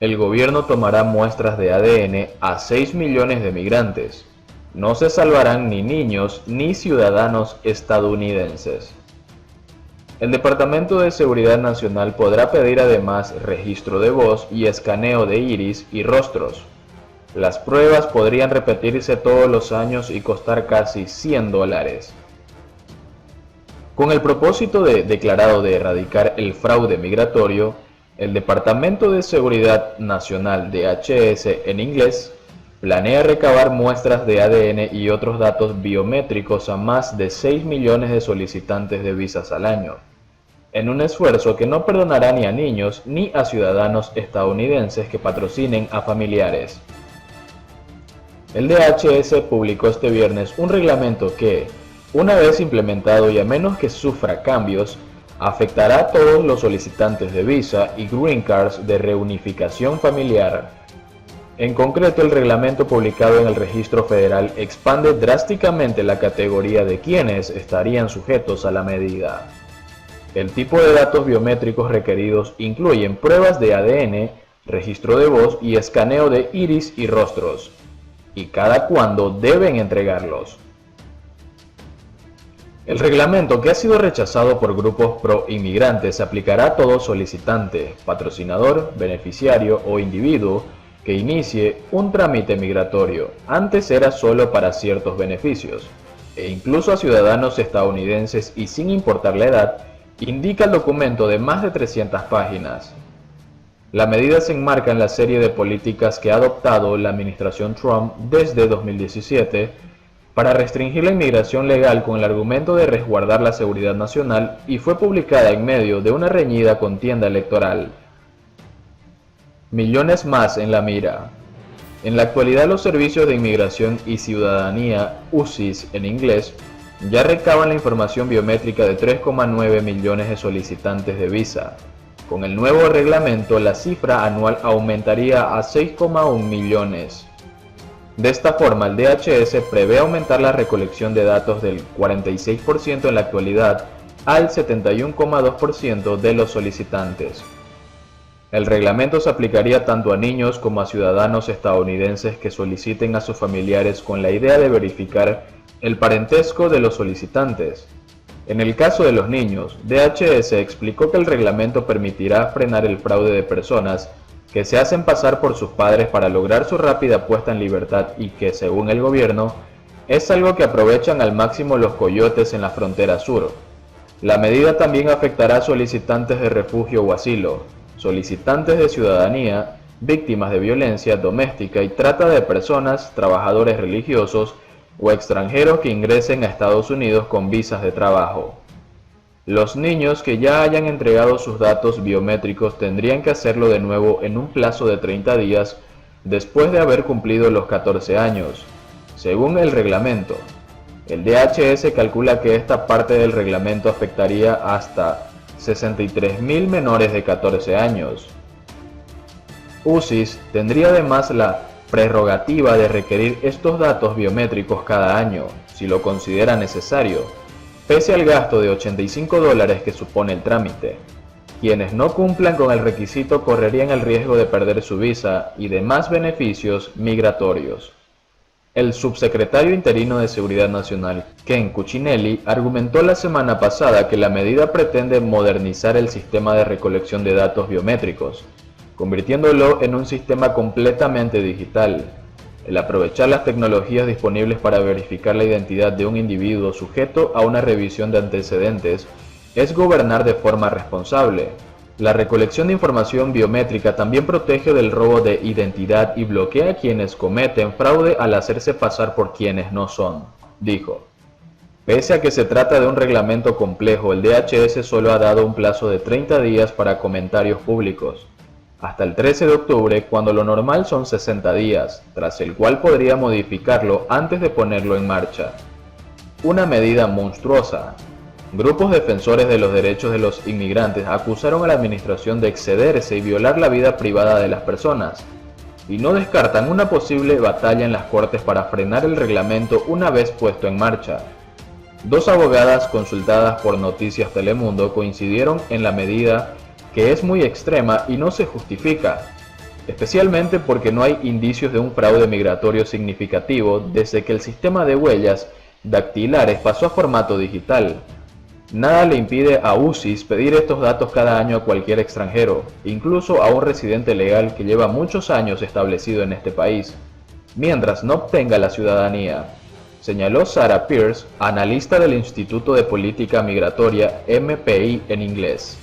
El gobierno tomará muestras de ADN a 6 millones de migrantes. No se salvarán ni niños ni ciudadanos estadounidenses. El Departamento de Seguridad Nacional podrá pedir además registro de voz y escaneo de iris y rostros. Las pruebas podrían repetirse todos los años y costar casi $100. Con el propósito declarado de erradicar el fraude migratorio, el Departamento de Seguridad Nacional DHS en inglés planea recabar muestras de ADN y otros datos biométricos a más de 6 millones de solicitantes de visas al año, en un esfuerzo que no perdonará ni a niños ni a ciudadanos estadounidenses que patrocinen a familiares. El DHS publicó este viernes un reglamento que, una vez implementado y a menos que sufra cambios, afectará a todos los solicitantes de visa y green cards de reunificación familiar. En concreto, el reglamento publicado en el Registro Federal expande drásticamente la categoría de quienes estarían sujetos a la medida. El tipo de datos biométricos requeridos incluyen pruebas de ADN, registro de voz y escaneo de iris y rostros, y cada cuándo deben entregarlos. El reglamento, que ha sido rechazado por grupos pro-inmigrantes, se aplicará a todo solicitante, patrocinador, beneficiario o individuo que inicie un trámite migratorio. Antes era solo para ciertos beneficios, e incluso a ciudadanos estadounidenses y sin importar la edad, indica el documento de más de 300 páginas. La medida se enmarca en la serie de políticas que ha adoptado la administración Trump desde 2017 para restringir la inmigración legal con el argumento de resguardar la seguridad nacional y fue publicada en medio de una reñida contienda electoral. Millones más en la mira. En la actualidad, los servicios de inmigración y ciudadanía, USIS en inglés, ya recaban la información biométrica de 3,9 millones de solicitantes de visa. Con el nuevo reglamento, la cifra anual aumentaría a 6,1 millones. De esta forma, el DHS prevé aumentar la recolección de datos del 46% en la actualidad al 71,2% de los solicitantes. El reglamento se aplicaría tanto a niños como a ciudadanos estadounidenses que soliciten a sus familiares con la idea de verificar el parentesco de los solicitantes. En el caso de los niños, DHS explicó que el reglamento permitirá frenar el fraude de personas que se hacen pasar por sus padres para lograr su rápida puesta en libertad y que, según el gobierno, es algo que aprovechan al máximo los coyotes en la frontera sur. La medida también afectará a solicitantes de refugio o asilo, solicitantes de ciudadanía, víctimas de violencia doméstica y trata de personas, trabajadores religiosos o extranjeros que ingresen a Estados Unidos con visas de trabajo. Los niños que ya hayan entregado sus datos biométricos tendrían que hacerlo de nuevo en un plazo de 30 días después de haber cumplido los 14 años, según el reglamento. El DHS calcula que esta parte del reglamento afectaría hasta 63.000 menores de 14 años. USIS tendría además la prerrogativa de requerir estos datos biométricos cada año, si lo considera necesario, pese al gasto de $85 que supone el trámite. Quienes no cumplan con el requisito correrían el riesgo de perder su visa y demás beneficios migratorios. El subsecretario interino de Seguridad Nacional, Ken Cuccinelli, argumentó la semana pasada que la medida pretende modernizar el sistema de recolección de datos biométricos, convirtiéndolo en un sistema completamente digital. El aprovechar las tecnologías disponibles para verificar la identidad de un individuo sujeto a una revisión de antecedentes es gobernar de forma responsable. La recolección de información biométrica también protege del robo de identidad y bloquea a quienes cometen fraude al hacerse pasar por quienes no son, dijo. Pese a que se trata de un reglamento complejo, el DHS solo ha dado un plazo de 30 días para comentarios públicos, hasta el 13 de octubre, cuando lo normal son 60 días, tras el cual podría modificarlo antes de ponerlo en marcha. Una medida monstruosa. Grupos defensores de los derechos de los inmigrantes acusaron a la administración de excederse y violar la vida privada de las personas, y no descartan una posible batalla en las cortes para frenar el reglamento una vez puesto en marcha. Dos abogadas consultadas por Noticias Telemundo coincidieron en la medida que es muy extrema y no se justifica. especialmente porque no hay indicios de un fraude migratorio significativo desde que el sistema de huellas dactilares pasó a formato digital. Nada le impide a UCIS pedir estos datos cada año a cualquier extranjero, incluso a un residente legal que lleva muchos años establecido en este país, mientras no obtenga la ciudadanía, señaló Sarah Pearce, analista del Instituto de Política Migratoria MPI en inglés.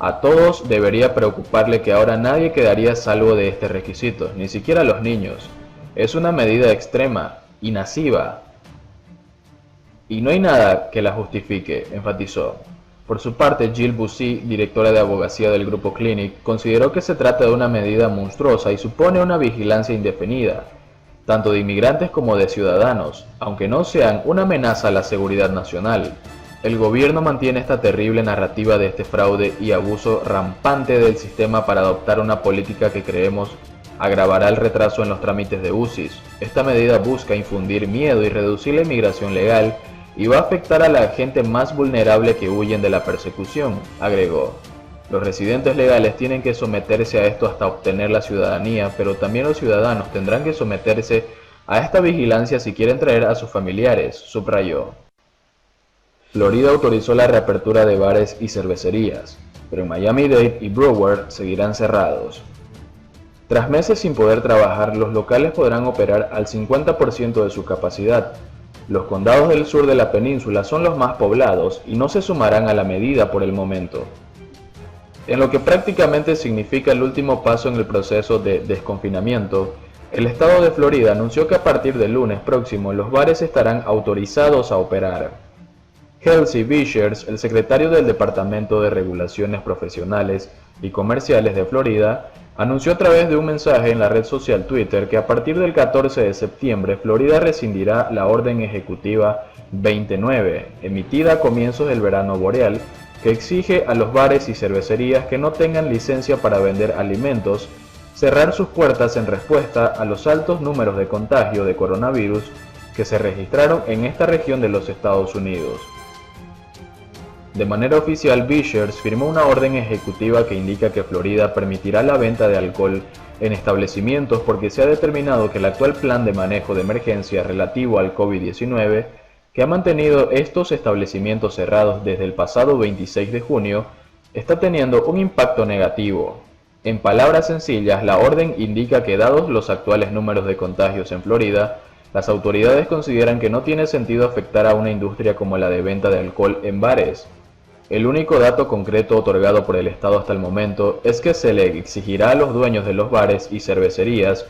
A todos debería preocuparle que ahora nadie quedaría a salvo de este requisito, ni siquiera los niños. Es una medida extrema, invasiva, y no hay nada que la justifique, enfatizó. Por su parte, Jill Bussey, directora de abogacía del grupo Clinic, consideró que se trata de una medida monstruosa y supone una vigilancia indefinida, tanto de inmigrantes como de ciudadanos, aunque no sean una amenaza a la seguridad nacional. El gobierno mantiene esta terrible narrativa de este fraude y abuso rampante del sistema para adoptar una política que creemos agravará el retraso en los trámites de UCIS. Esta medida busca infundir miedo y reducir la inmigración legal y va a afectar a la gente más vulnerable que huyen de la persecución, agregó. Los residentes legales tienen que someterse a esto hasta obtener la ciudadanía, pero también los ciudadanos tendrán que someterse a esta vigilancia si quieren traer a sus familiares, subrayó. Florida autorizó la reapertura de bares y cervecerías, pero en Miami-Dade y Broward seguirán cerrados. Tras meses sin poder trabajar, los locales podrán operar al 50% de su capacidad. Los condados del sur de la península son los más poblados y no se sumarán a la medida por el momento, en lo que prácticamente significa el último paso en el proceso de desconfinamiento. El estado de Florida anunció que a partir del lunes próximo los bares estarán autorizados a operar. Kelsey Bichers, el secretario del Departamento de Regulaciones Profesionales y Comerciales de Florida, anunció a través de un mensaje en la red social Twitter que a partir del 14 de septiembre Florida rescindirá la Orden Ejecutiva 29, emitida a comienzos del verano boreal, que exige a los bares y cervecerías que no tengan licencia para vender alimentos cerrar sus puertas en respuesta a los altos números de contagio de coronavirus que se registraron en esta región de los Estados Unidos. De manera oficial, Bichers firmó una orden ejecutiva que indica que Florida permitirá la venta de alcohol en establecimientos porque se ha determinado que el actual plan de manejo de emergencia relativo al COVID-19, que ha mantenido estos establecimientos cerrados desde el pasado 26 de junio, está teniendo un impacto negativo. En palabras sencillas, la orden indica que dados los actuales números de contagios en Florida, las autoridades consideran que no tiene sentido afectar a una industria como la de venta de alcohol en bares. El único dato concreto otorgado por el Estado hasta el momento es que se le exigirá a los dueños de los bares y cervecerías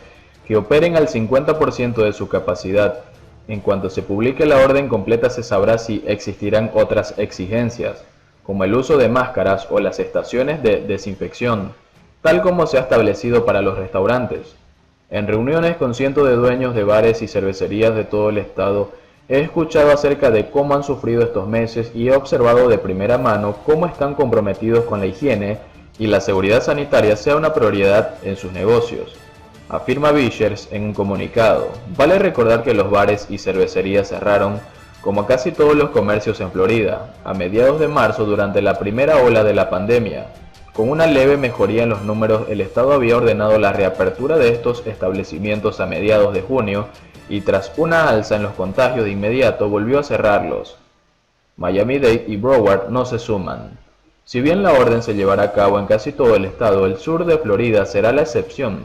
que operen al 50% de su capacidad. En cuanto se publique la orden completa se sabrá si existirán otras exigencias, como el uso de máscaras o las estaciones de desinfección, tal como se ha establecido para los restaurantes. En reuniones con cientos de dueños de bares y cervecerías de todo el estado, he escuchado acerca de cómo han sufrido estos meses y he observado de primera mano cómo están comprometidos con la higiene y la seguridad sanitaria sea una prioridad en sus negocios, afirma Bichers en un comunicado. Vale recordar que los bares y cervecerías cerraron, como casi todos los comercios en Florida, a mediados de marzo durante la primera ola de la pandemia. Con una leve mejoría en los números, el Estado había ordenado la reapertura de estos establecimientos a mediados de junio y tras una alza en los contagios de inmediato volvió a cerrarlos. Miami-Dade y Broward no se suman. Si bien la orden se llevará a cabo en casi todo el estado, el sur de Florida será la excepción.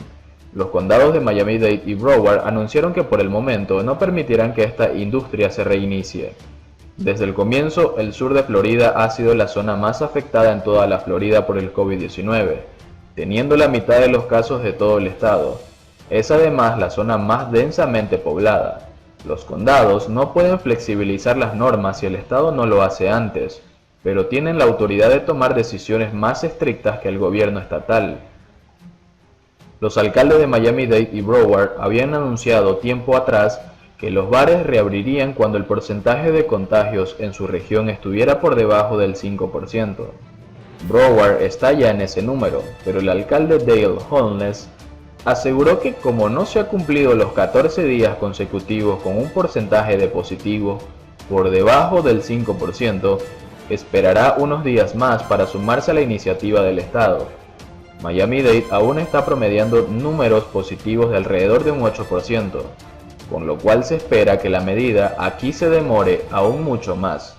Los condados de Miami-Dade y Broward anunciaron que por el momento no permitirán que esta industria se reinicie. Desde el comienzo, el sur de Florida ha sido la zona más afectada en toda la Florida por el COVID-19, teniendo la mitad de los casos de todo el estado. Es además la zona más densamente poblada. Los condados no pueden flexibilizar las normas si el Estado no lo hace antes, pero tienen la autoridad de tomar decisiones más estrictas que el gobierno estatal. Los alcaldes de Miami-Dade y Broward habían anunciado tiempo atrás que los bares reabrirían cuando el porcentaje de contagios en su región estuviera por debajo del 5%. Broward está ya en ese número, pero el alcalde Dale Holness aseguró que como no se ha cumplido los 14 días consecutivos con un porcentaje de positivos por debajo del 5%, esperará unos días más para sumarse a la iniciativa del Estado. Miami-Dade aún está promediando números positivos de alrededor de un 8%, con lo cual se espera que la medida aquí se demore aún mucho más.